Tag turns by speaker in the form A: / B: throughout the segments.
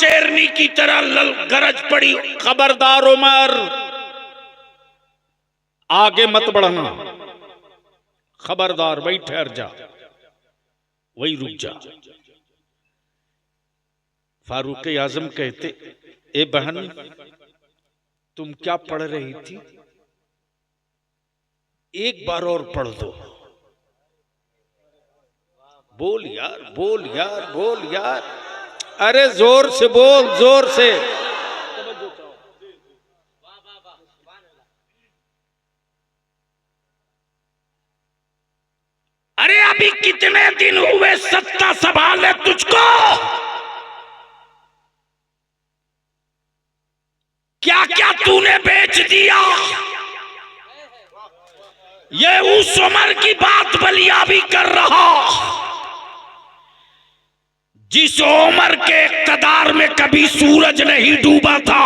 A: शेरनी की तरह गरज पड़ी, खबरदार उमर, आगे मत बढ़ना, खबरदार, वही ठहर जा, वही रुक जा। फारूक आजम कहते, ए बहन तुम क्या पढ़ रही थी, एक बार और पढ़ दो। बोल यार, बोल यार, बोल यार, अरे जोर से बोल, जोर से। अरे अभी कितने दिन हुए सत्ता संभाले तुझको, क्या क्या तूने बेच दिया। ये उस उमर की बात बलिया भी कर रहा जिस उमर के इक़्तिदार में कभी सूरज नहीं डूबा था।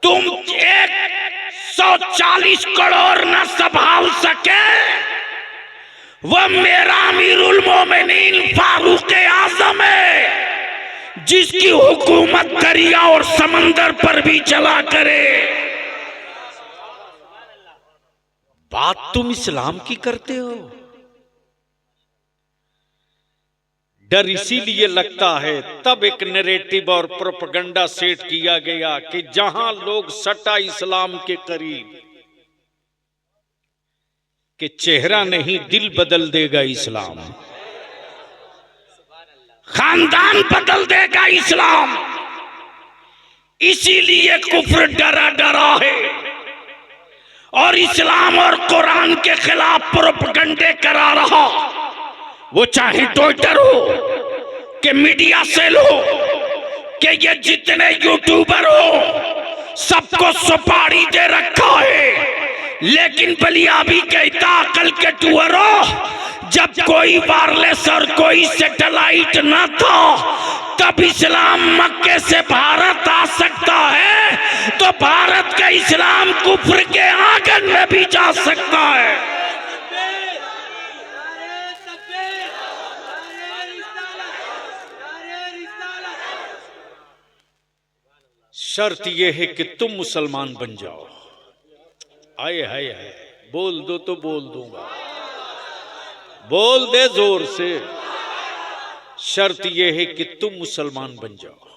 A: तुम 140 करोड़ न संभाल सके, वह मेरा अमीरुल मोमिनीन फारूक आजम है जिसकी हुकूमत दरिया और समंदर पर भी चला करे। बात तुम इस्लाम की करते हो। डर इसीलिए लगता है, तब एक नैरेटिव और प्रोपेगेंडा सेट किया गया कि जहां लोग सटा इस्लाम के करीब, कि चेहरा नहीं दिल बदल देगा इस्लाम, खानदान बदल देगा इस्लाम। इसीलिए कुफ्र डरा डरा है और इस्लाम और कुरान के खिलाफ प्रोपेगेंडे करा रहा। वो चाहे ट्विटर हो कि मीडिया सेल हो कि ये जितने यूट्यूबर हो, सबको सुपारी दे रखा है। लेकिन बलिया भी कहता, अकल के टूअरो, जब कोई वायरलेस और कोई सैटेलाइट न था तब इस्लाम मक्के से भारत आ सकता है, तो भारत का इस्लाम कुफ्र के आंगन में भी जा सकता है। शर्त यह है कि तुम मुसलमान बन जाओ। आए हाय हाय, बोल दो तो बोल दूंगा, बोल दे जोर से। शर्त यह है कि तुम मुसलमान बन जाओ।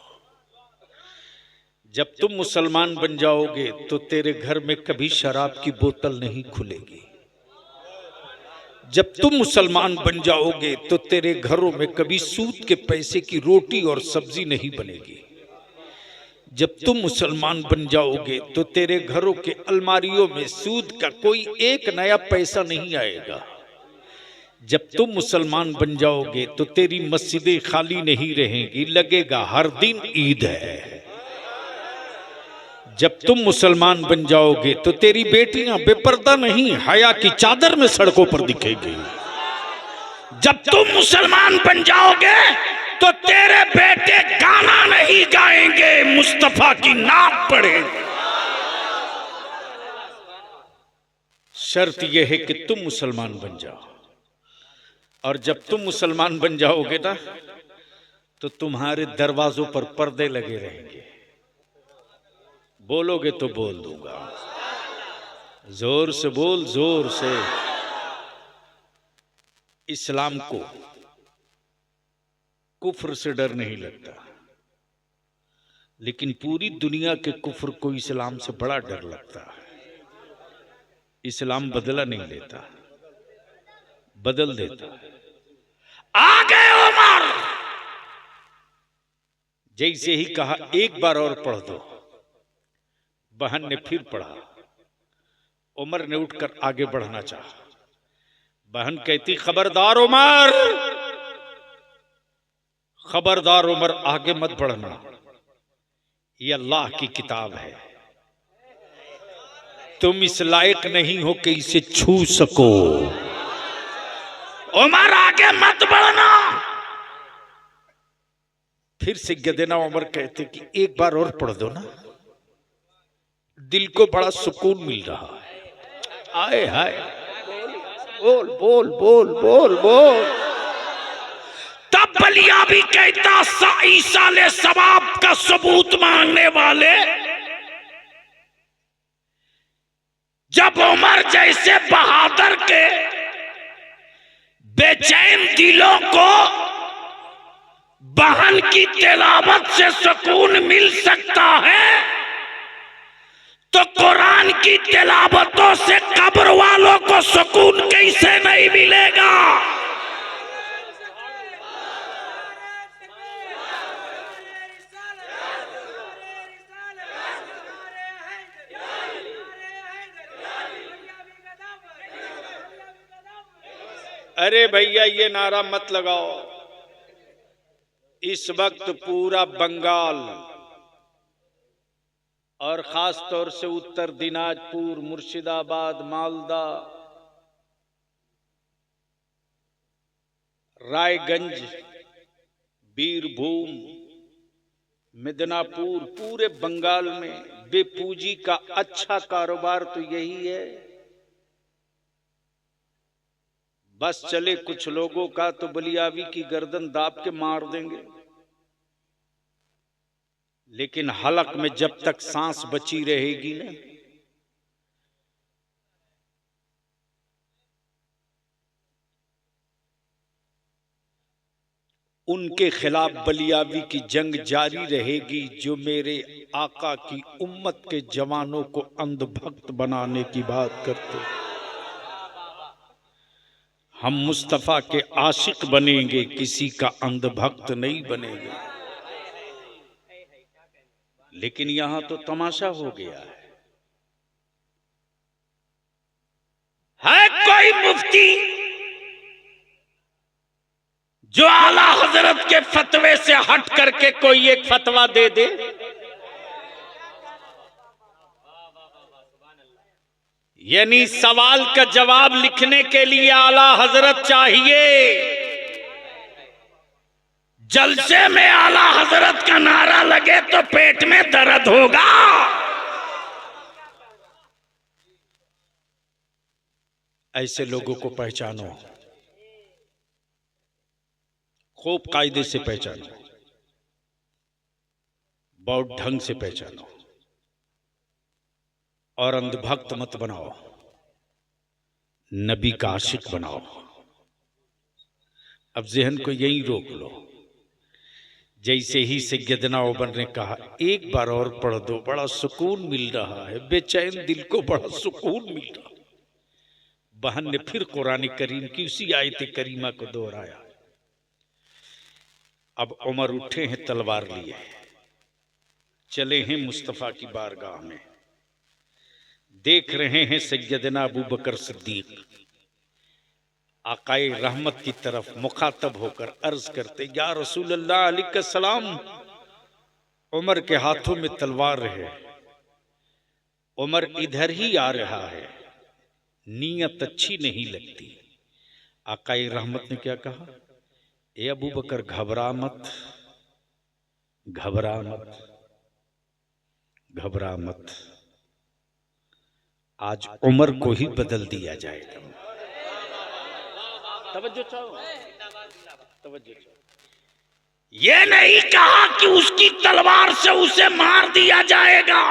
A: जब तुम मुसलमान बन जाओगे तो तेरे घर में कभी शराब की बोतल नहीं खुलेगी। जब तुम मुसलमान बन जाओगे तो तेरे घरों में कभी सूद के पैसे की रोटी और सब्जी नहीं बनेगी। जब तुम मुसलमान बन जाओगे तो तेरे घरों के अलमारियों में सूद का कोई एक नया पैसा नहीं आएगा। जब तुम मुसलमान बन जाओगे तो तेरी मस्जिदें खाली नहीं रहेंगी, लगेगा हर दिन ईद है। जब तुम मुसलमान बन जाओगे तो तेरी बेटियां बेपर्दा नहीं, हया की चादर में सड़कों पर दिखेगी। जब तुम मुसलमान बन जाओगे तो तेरे बेटे गाना नहीं गाएंगे, मुस्तफा की नात पढ़ेंगे। शर्त यह है कि तुम मुसलमान बन जाओ। और जब तुम मुसलमान बन जाओगे ना तो तुम्हारे दरवाजों पर पर्दे लगे रहेंगे। बोलोगे तो बोल दूंगा, जोर से बोल, जोर से। इस्लाम को कुफ्र से डर नहीं लगता, लेकिन पूरी दुनिया के कुफ्र को इस्लाम से बड़ा डर लगता है। इस्लाम बदला नहीं लेता, बदल देता है। आगे उमर जैसे ही कहा एक बार और पढ़ दो, बहन ने फिर पढ़ा। उमर ने उठकर आगे बढ़ना चाहा। बहन कहती, खबरदार उमर, खबरदार उमर, आगे मत बढ़ना, ये अल्लाह की किताब है, तुम इस लायक नहीं हो कि इसे छू सको। उमर आगे मत बढ़ना। फिर से देना। उमर कहते कि एक बार और पढ़ दो ना, दिल को बड़ा सुकून मिल रहा है। आए हाय, बोल बोल बोल बोल बोल। तब बलिया भी कहता ईसा ले सवाब का सबूत मांगने वाले, जब उमर जैसे बहादुर के बेचैन दिलों को बहन की तिलावत से सुकून मिल सकता है, तो कुरान की तिलावतों से कब्र वालों को सुकून कैसे नहीं मिलेगा।
B: अरे भैया ये नारा मत लगाओ। इस वक्त पूरा बंगाल और खास तौर से उत्तर दिनाजपुर, मुर्शिदाबाद, मालदा, रायगंज, बीरभूम, मिदनापुर, पूरे बंगाल में बेपूंजी का अच्छा कारोबार तो यही है। बस चले कुछ लोगों का तो बलियावी की गर्दन दाब के मार देंगे, लेकिन हलक में जब तक सांस बची रहेगी ना, उनके खिलाफ बलियावी की जंग जारी रहेगी, जो मेरे आका की उम्मत के जवानों को अंधभक्त बनाने की बात करते। हम मुस्तफा के आशिक बनेंगे, किसी का अंधभक्त नहीं बनेंगे। लेकिन यहां तो तमाशा हो गया
A: है कोई मुफ्ती जो आला हजरत के फतवे से हट करके कोई एक फतवा दे दे। यानी सवाल का जवाब लिखने के लिए आला हजरत चाहिए। जलसे में आला हजरत का नारा लगे तो पेट में दर्द होगा।
B: ऐसे लोगों को पहचानो, खूब कायदे से पहचानो, बहुत ढंग से पहचानो, और अंधभक्त मत बनाओ, नबी का आशिक बनाओ। अब जहन को यही रोक लो। जैसे ही सैयदना उमर ने कहा एक बार और पढ़ दो, बड़ा सुकून मिल रहा है, बेचैन दिल को बड़ा सुकून मिल रहा। बहन ने फिर कुरान करीम की उसी आयत करीमा को दोहराया। अब उमर उठे हैं, तलवार लिए चले हैं मुस्तफा की बारगाह में। देख रहे हैं सैयदना अबू बकर सिद्दीक आकाए रहमत की तरफ मुखातब होकर अर्ज करते, या रसूल अल्लाह अलैहि सलाम। उमर के हाथों में तलवार है, उमर इधर ही आ रहा है, नीयत अच्छी नहीं लगती। आकाए रहमत ने क्या कहा, ए अबू बकर घबरा मत, घबरा मत, घबरा मत, आज उमर को ही बदल दिया जाएगा। तवज्जो चाहो, तवज्जो चाहो।
A: ये नहीं कहा कि उसकी तलवार से उसे मार दिया जाएगा,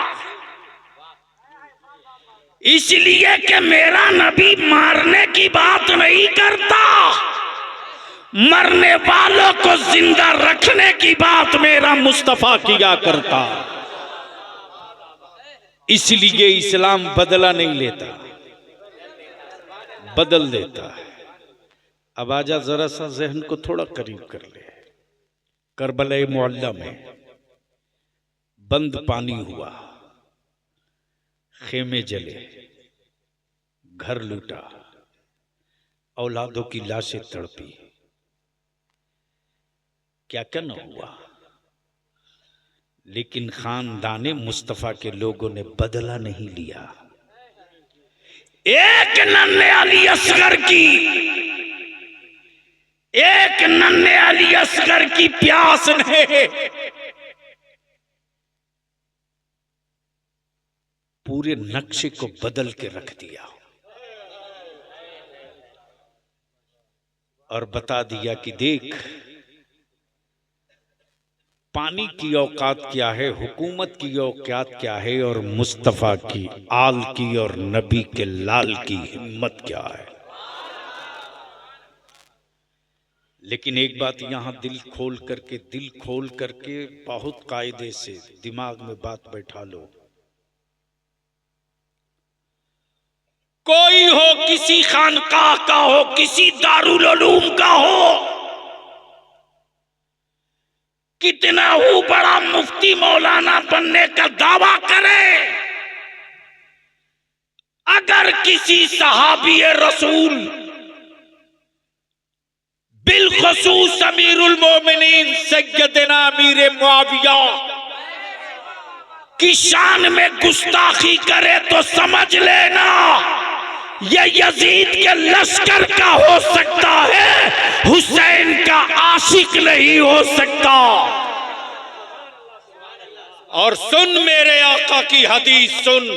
A: इसलिए कि मेरा नबी मारने की बात नहीं करता, मरने वालों को जिंदा रखने की बात मेरा मुस्तफा किया करता।
B: इसलिए इस्लाम बदला नहीं लेता, बदल देता है। अब आजा जरा सा जहन को थोड़ा करीब कर ले। करबला मुअल्ला में बंद पानी हुआ, खेमे जले, घर लूटा, औलादों की लाशें तड़पी, क्या क्या न हुआ। लेकिन खानदाने मुस्तफा के लोगों ने बदला नहीं लिया।
A: एक नन्हे अली असगर की, एक नन्हे अली असगर की प्यास ने
B: पूरे नक्शे को बदल के रख दिया और बता दिया कि देख, पानी की औकात क्या है, हुकूमत की औकात क्या है, और मुस्तफ़ा की आल की और नबी के लाल की हिम्मत क्या है। लेकिन एक बात यहां दिल खोल करके बहुत कायदे से दिमाग में बात बैठा लो।
A: कोई हो, किसी खानकाह का हो, किसी दारुल उलूम का हो, कितना हो बड़ा मुफ्ती मौलाना बनने का दावा करे, अगर किसी सहाबी रसूल बिलखसूस अमीरुल मोमिनीन सैयदना अमीर मुआविया की शान में गुस्ताखी करे तो समझ लेना ये यजीद के लश्कर का हो सकता है, हुसैन का आशिक नहीं हो सकता।
B: और सुन मेरे आका की हदीस सुन,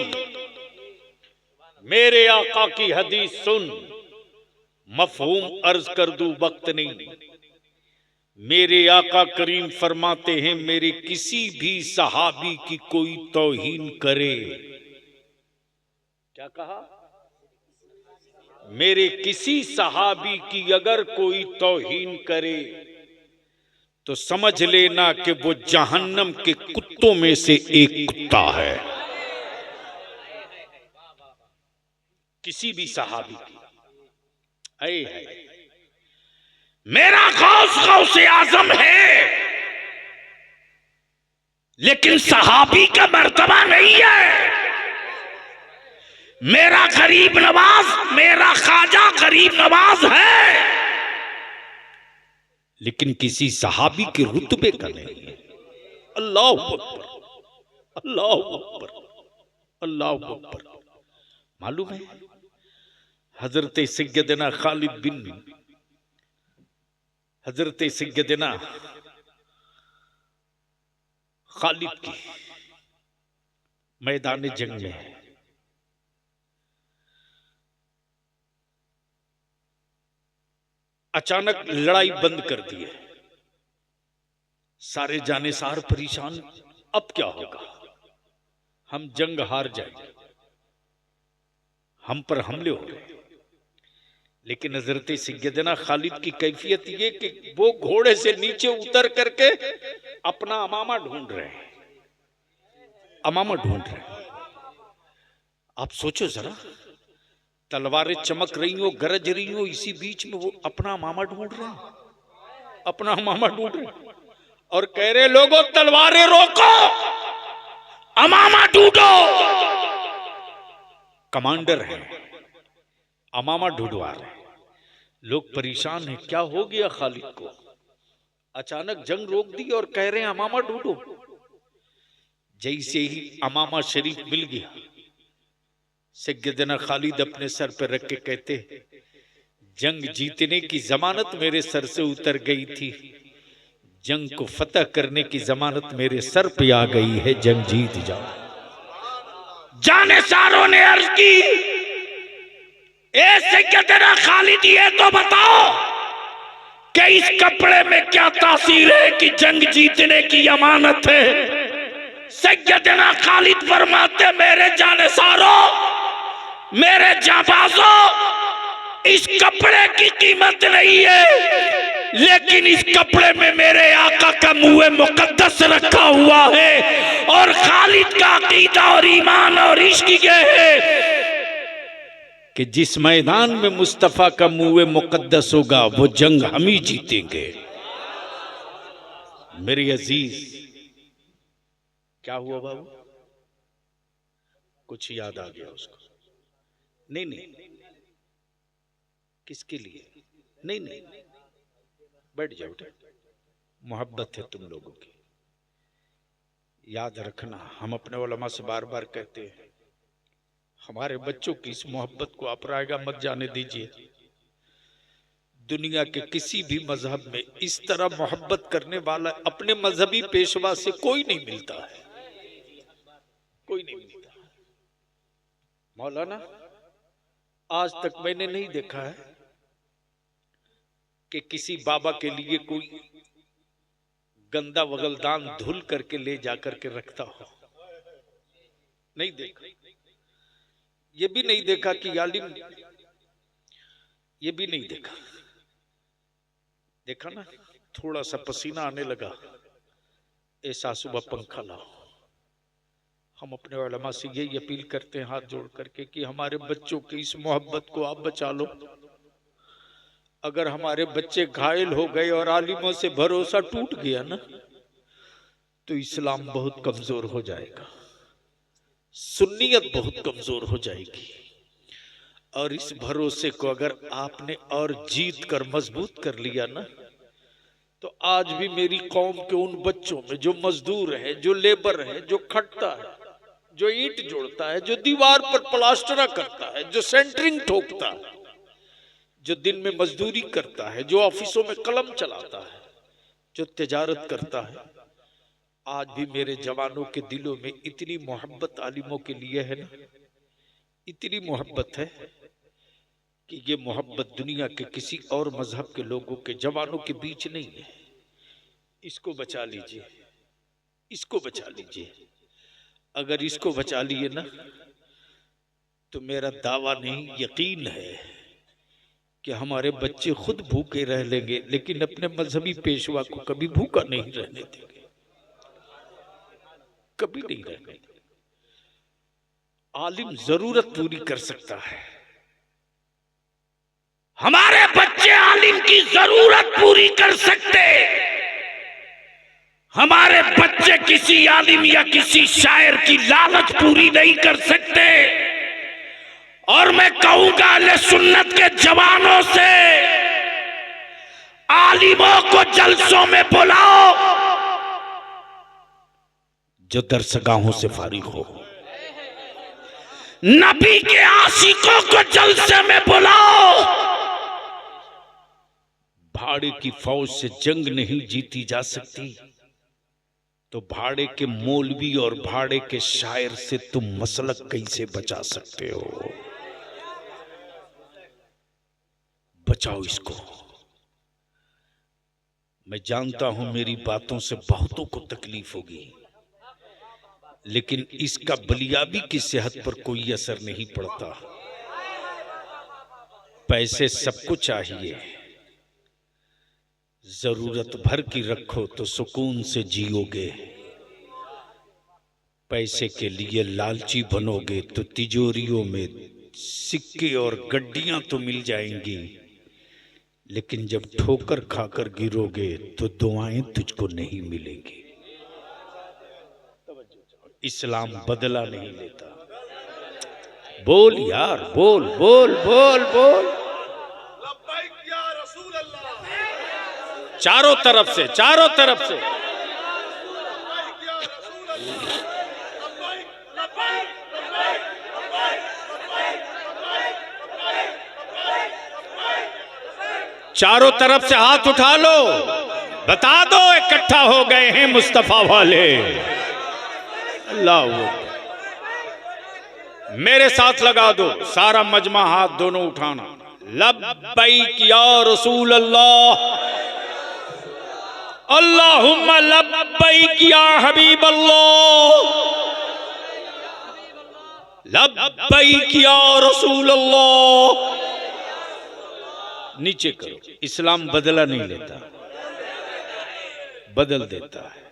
B: मेरे आका की हदीस सुन, मफहूम अर्ज कर दूं वक्त नहीं। मेरे आका करीम फरमाते हैं, मेरे किसी भी सहाबी की कोई तौहीन करे, क्या कहा, मेरे किसी सहाबी की अगर कोई तौहीन करे तो समझ लेना कि वो जहन्नम के कुत्तों में से एक कुत्ता है। किसी भी सहाबी की है।
A: मेरा गौसे आजम है, लेकिन सहाबी का मर्तबा नहीं है। मेरा गरीब नवाज, मेरा ख्वाजा गरीब नवाज है,
B: लेकिन किसी सहाबी के रुतबे का नहीं है। अल्लाह अकबर, अल्लाह अकबर, अल्लाह अकबर। मालूम है हजरत सैयदना खालिद बिन, हजरत सैयदना खालिद की मैदान जंग में अचानक लड़ाई बंद कर दी है, सारे जानेसार परेशान, अब क्या होगा, हम जंग हार जाएंगे, हम पर हमले हो रहे। लेकिन हजरत सैयदना खालिद की कैफियत ये कि वो घोड़े से नीचे उतर करके अपना अमामा ढूंढ रहे हैं, अमामा ढूंढ रहे हैं। आप सोचो जरा, तलवारें चमक रही हो, गरज रही हो, इसी बीच में वो अपना मामा ढूंढ रहे हैं, अपना मामा ढूंढ रहे हैं और कह रहे लोगों तलवारें रोको,
A: अमामा ढूंढो।
B: कमांडर है, अमामा ढूंढवा रहे हैं। लोग परेशान हैं, क्या हो गया खालिद को, अचानक जंग रोक दी और कह रहे हैं अमामा ढूंढो। जैसे ही अमामा शरीफ मिल गया, सैयदना खालिद अपने सर पर रख के कहते, जंग जीतने की जमानत मेरे सर से उतर गई थी, जंग को फतह करने की जमानत मेरे सर पे आ गई है, जंग जीत जाओ।
A: जानेसारों ने अर्ज की, ए सैयदना खालिद ये तो बताओ कि इस कपड़े में क्या तासीर है कि जंग जीतने की अमानत है। सैयदना खालिद फरमाते, मेरे जानेसारों, मेरे जाबाजों, इस कपड़े की कीमत नहीं है, लेकिन इस कपड़े में मेरे आका का मुँह मुकद्दस रखा हुआ है, और खालिद का अकीदा और ईमान और इश्क ये है
B: कि जिस मैदान में मुस्तफा का मुँह मुकद्दस होगा वो जंग हम ही जीतेंगे। मेरे अजीज, क्या हुआ बाबू, कुछ याद आ गया उसको? नहीं नहीं, किसके लिए? नहीं नहीं, बैठ जाओ, मोहब्बत है तुम लोगों की। याद रखना, हम अपने उलमा से बार बार कहते हैं, हमारे बच्चों की इस मोहब्बत को आप रायगा मत जाने दीजिए। दुनिया के किसी भी मजहब में इस तरह मोहब्बत करने वाला अपने मजहबी पेशवा से कोई नहीं मिलता है, कोई नहीं मिलता। मौलाना, आज तक मैंने नहीं देखा है कि किसी बाबा के लिए कोई गंदा वगलदान धुल करके ले जाकर के रखता हो? नहीं देखा। ये भी नहीं देखा कि आलिम, ये भी नहीं देखा। देखा ना, थोड़ा सा पसीना आने लगा, ऐसा सुबह पंखा लाओ। हम अपने उलमा से यही अपील करते हैं हाथ जोड़ करके कि हमारे बच्चों की इस मोहब्बत को आप बचा लो। अगर हमारे बच्चे घायल हो गए और आलिमों से भरोसा टूट गया ना, तो इस्लाम बहुत कमजोर हो जाएगा, सुन्नियत बहुत कमजोर हो जाएगी। और इस भरोसे को अगर आपने और जीत कर मजबूत कर लिया ना, तो आज भी मेरी कौम के उन बच्चों में जो मजदूर है, जो लेबर है, जो खटता है, जो ईंट जोड़ता है, जो दीवार पर प्लास्टरा करता है, जो सेंटरिंग ठोकता है, जो दिन में मजदूरी करता है, जो ऑफिसों में कलम चलाता है, जो तिजारत करता है, आज भी मेरे जवानों के दिलों में इतनी मोहब्बत आलिमों के लिए है ना, इतनी मोहब्बत है कि ये मोहब्बत दुनिया के किसी और मजहब के लोगों के जवानों के बीच नहीं है। इसको बचा लीजिए, इसको बचा लीजिए। अगर इसको बचा लिए ना, तो मेरा दावा नहीं, यकीन है कि हमारे बच्चे खुद भूखे रह लेंगे, लेकिन अपने मजहबी पेशवा को कभी भूखा नहीं रहने देंगे, कभी नहीं रहने देंगे। आलिम जरूरत पूरी कर सकता है,
A: हमारे बच्चे आलिम की जरूरत पूरी कर सकते। हमारे बच्चे किसी आलिम या किसी शायर की लालच पूरी नहीं कर सकते। और मैं कहूंगा अहले सुन्नत के जवानों से, आलिमों को जलसों में बुलाओ
B: जो दरसगाहों से फारिग हो।
A: नबी के आशिकों को जलसे में बुलाओ।
B: भाड़े की फौज से जंग नहीं जीती जा सकती, तो भाड़े के मौलवी और भाड़े के शायर से तुम मसलक कैसे बचा सकते हो? बचाओ इसको। मैं जानता हूं मेरी बातों से बहुतों को तकलीफ होगी, लेकिन इसका बलियाबी की सेहत पर कोई असर नहीं पड़ता। पैसे सबको चाहिए, जरूरत भर की रखो तो सुकून से जियोगे। पैसे के लिए लालची बनोगे तो तिजोरियों में सिक्के और गड्डियां तो मिल जाएंगी, लेकिन जब ठोकर खाकर गिरोगे तो दुआएं तुझको नहीं मिलेंगी। इस्लाम बदला नहीं लेता। बोल यार, बोल बोल बोल बोल। चारों तरफ से, चारों तरफ से। चारों तरफ से हाथ उठा लो, बता दो इकट्ठा हो गए हैं मुस्तफा वाले। अल्लाह, मेरे साथ लगा दो, सारा मजमा हाथ दोनों उठाना। लब्बैक या रसूल अल्लाह, अल्लाहुम्मा लब्बैक या हबीब अल्लाह, लब्बैक या रसूल अल्लाह। नीचे करो। इस्लाम बदला नहीं लेता, बदल देता है।